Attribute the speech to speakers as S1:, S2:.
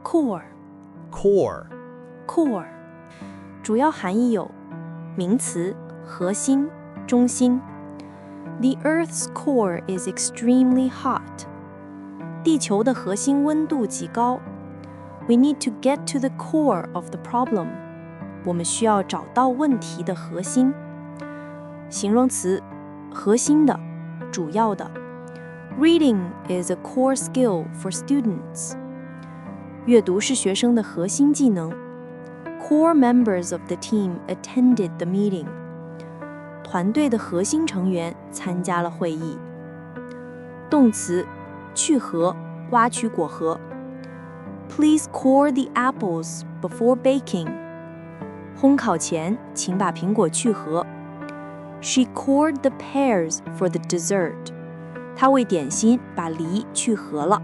S1: Core
S2: Core
S1: Core 主要含义有名词核心、中心。The Earth's core is extremely hot. 地球的核心温度极高。We need to get to the core of the problem. 我们需要找到问题的核心。形容词核心的、主要的。Reading is a core skill for students. 阅读是学生的核心技能。Core members of the team attended the meeting. 团队的核心成员参加了会议。动词去核、挖取果核。Please core the apples before baking. 烘烤前，请把苹果去核。She cored the pears for the dessert. 她为点心把梨去核了。